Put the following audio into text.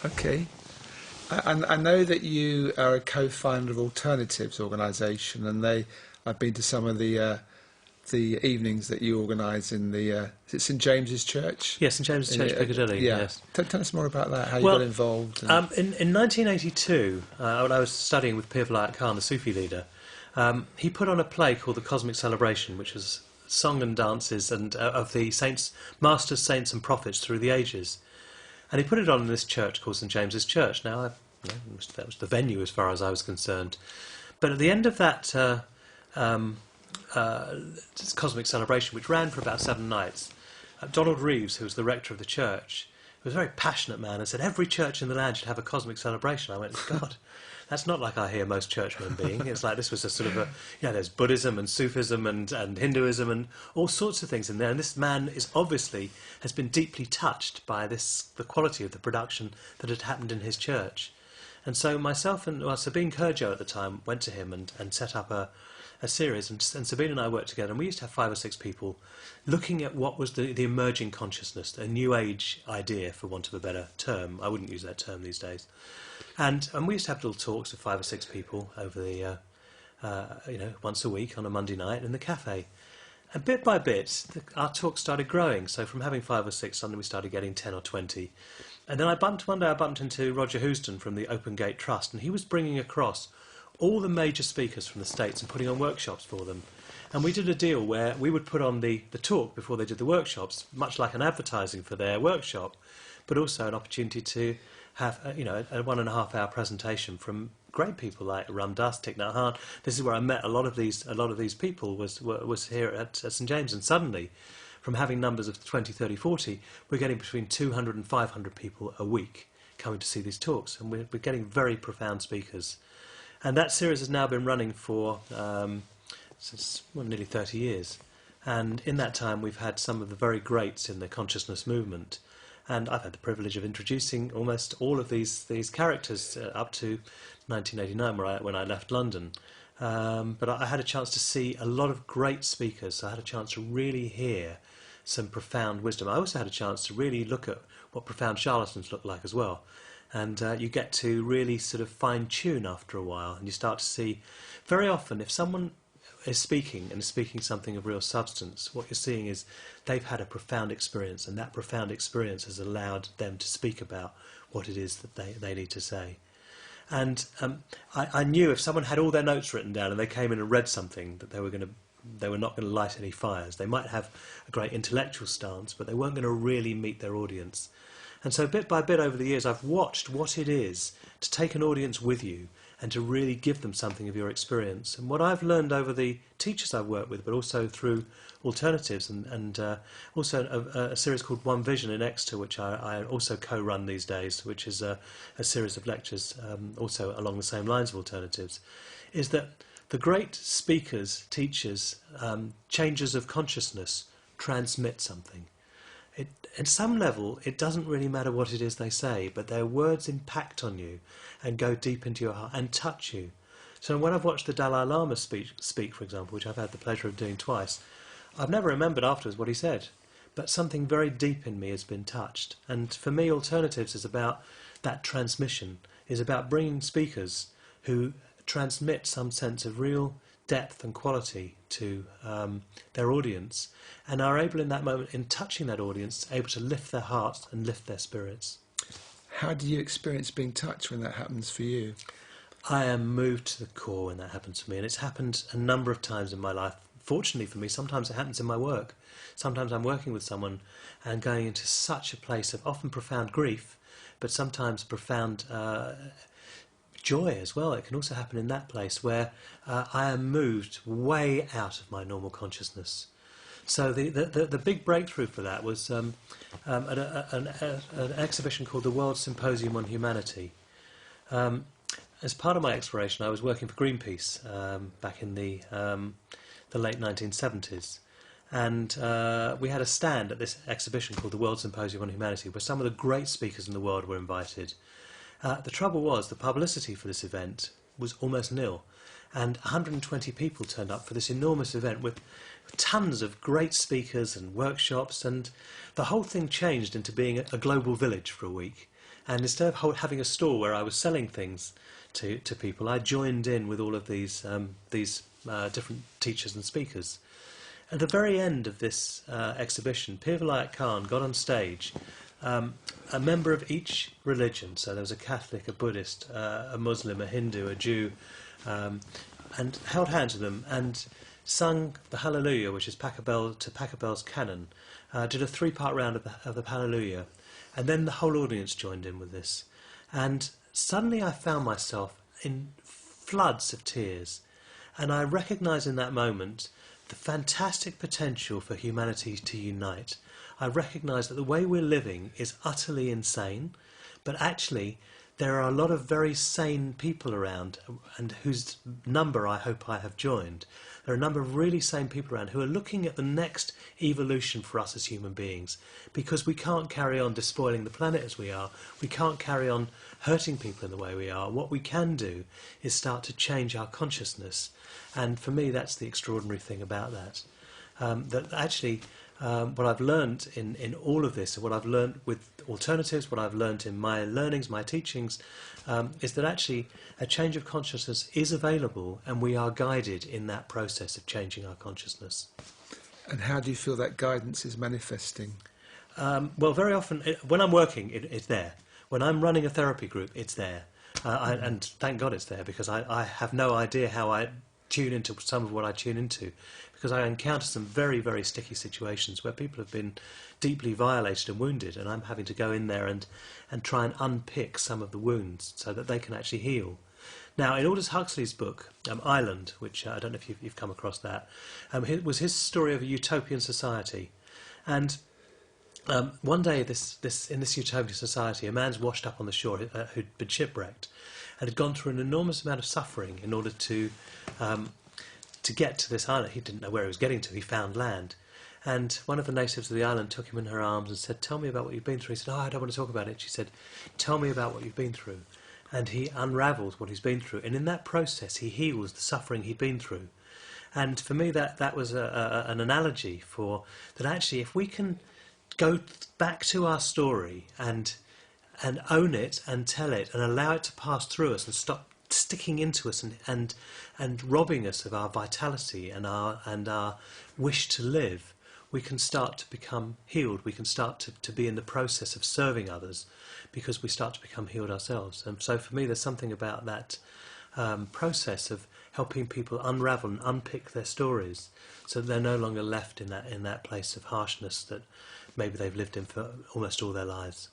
Okay. I know that you are a co-founder of Alternatives organisation, and I've been to some of the evenings that you organise in the is it St James's Church? Yes, St James's Church, Piccadilly, Yeah. yes. Tell us more about that. How you got Well, involved? And... in 1982, when I was studying with Pir Vilayat Khan, the Sufi leader, he put on a play called The Cosmic Celebration, which was song and dances and of the saints, masters, saints and prophets through the ages. And he put it on in this church called St James's Church. Now, that was the venue as far as I was concerned. But at the end of that Cosmic Celebration, which ran for about 7 nights, Donald Reeves, who was the rector of the church, who was a very passionate man, and said every church in the land should have a Cosmic Celebration. I went, God, that's not like I hear most churchmen being. It's like this was a sort of a, there's Buddhism and Sufism and Hinduism and all sorts of things in there. And this man has been deeply touched by the quality of the production that had happened in his church. And so myself and Sabine Kurjo at the time went to him and set up a series, and Sabine and I worked together, and we used to have 5 or 6 people looking at what was the emerging consciousness, a new age idea, for want of a better term. I wouldn't use that term these days. And we used to have little talks of 5 or 6 people over the, once a week on a Monday night in the cafe. And bit by bit, our talks started growing. So from having 5 or 6, suddenly we started getting 10 or 20. And then one day I bumped into Roger Houston from the Open Gate Trust, and he was bringing across all the major speakers from the States and putting on workshops for them. And we did a deal where we would put on the talk before they did the workshops, much like an advertising for their workshop, but also an opportunity to have a 1.5 hour presentation from great people like Ram Dass, Thich Nhat Hanh. This is where I met a lot of these people was here at St James, and suddenly, from having numbers of 20, 30, 40, we're getting between 200 and 500 people a week coming to see these talks, and we're getting very profound speakers. And that series has now been running for since nearly 30 years. And in that time, we've had some of the very greats in the consciousness movement. And I've had the privilege of introducing almost all of these characters up to 1989, when I left London. But I had a chance to see a lot of great speakers. So I had a chance to really hear some profound wisdom. I also had a chance to really look at what profound charlatans look like as well. And you get to really sort of fine-tune after a while, and you start to see, very often, if someone is speaking and is speaking something of real substance, what you're seeing is they've had a profound experience, and that profound experience has allowed them to speak about what it is that they need to say. And I knew if someone had all their notes written down and they came in and read something, that they were not going to light any fires. They might have a great intellectual stance, but they weren't going to really meet their audience. And so bit by bit over the years, I've watched what it is to take an audience with you and to really give them something of your experience. And what I've learned over the teachers I've worked with, but also through Alternatives and also a series called One Vision in Exeter, which I also co-run these days, which is a series of lectures also along the same lines of Alternatives, is that the great speakers, teachers, changers of consciousness transmit something. At some level, it doesn't really matter what it is they say, but their words impact on you and go deep into your heart and touch you. So when I've watched the Dalai Lama speak, for example, which I've had the pleasure of doing twice, I've never remembered afterwards what he said, but something very deep in me has been touched. And for me, Alternatives is about that transmission, is about bringing speakers who transmit some sense of real depth and quality to their audience, and are able in that moment, in touching that audience, able to lift their hearts and lift their spirits. How do you experience being touched when that happens for you? I am moved to the core when that happens for me, and it's happened a number of times in my life. Fortunately for me, sometimes it happens in my work. Sometimes I'm working with someone and going into such a place of often profound grief, but sometimes profound joy as well. It can also happen in that place where I am moved way out of my normal consciousness. So the big breakthrough for that was at an exhibition called the World Symposium on Humanity. As part of my exploration, I was working for Greenpeace back in the late 1970s. And we had a stand at this exhibition called the World Symposium on Humanity, where some of the great speakers in the world were invited. The trouble was, the publicity for this event was almost nil. And 120 people turned up for this enormous event with tons of great speakers and workshops, and the whole thing changed into being a global village for a week. And instead of having a stall where I was selling things to people, I joined in with all of these different teachers and speakers. At the very end of this exhibition, Pir Vilayat Khan got on stage, a member of each religion, so there was a Catholic, a Buddhist, a Muslim, a Hindu, a Jew, and held hands with them and sung the Hallelujah, which is Pachelbel to Pachelbel's canon, did a three-part round of the Hallelujah, and then the whole audience joined in with this. And suddenly I found myself in floods of tears, and I recognised in that moment the fantastic potential for humanity to unite. I recognise that the way we're living is utterly insane, but actually there are a lot of very sane people around, and whose number I hope I have joined. There are a number of really sane people around who are looking at the next evolution for us as human beings, because we can't carry on despoiling the planet as we are. We can't carry on hurting people in the way we are. What we can do is start to change our consciousness, and for me that's the extraordinary thing about that. That actually what I've learned in all of this, and what I've learned with alternatives, what I've learned in my learnings, my teachings, is that actually a change of consciousness is available, and we are guided in that process of changing our consciousness. And how do you feel that guidance is manifesting? Well, very often, when I'm working, it's there. When I'm running a therapy group, it's there. And thank God it's there, because I have no idea how I tune into some of what I tune into, because I encounter some very, very sticky situations where people have been deeply violated and wounded, and I'm having to go in there and try and unpick some of the wounds so that they can actually heal. Now, in Aldous Huxley's book, Island, which I don't know if you've come across that, it was his story of a utopian society. And one day, in this utopian society, a man's washed up on the shore who'd been shipwrecked and had gone through an enormous amount of suffering in order to get to this island. He didn't know where he was getting to. He found land. And one of the natives of the island took him in her arms and said, "Tell me about what you've been through." He said, "Oh, I don't want to talk about it." She said, "Tell me about what you've been through." And he unravels what he's been through. And in that process, he heals the suffering he'd been through. And for me, that was an analogy for that actually, if we can go back to our story and own it and tell it and allow it to pass through us and stop sticking into us and robbing us of our vitality and our wish to live, we can start to become healed. We can start to be in the process of serving others, because we start to become healed ourselves. And so for me, there's something about that process of helping people unravel and unpick their stories, so that they're no longer left in that place of harshness that maybe they've lived in for almost all their lives.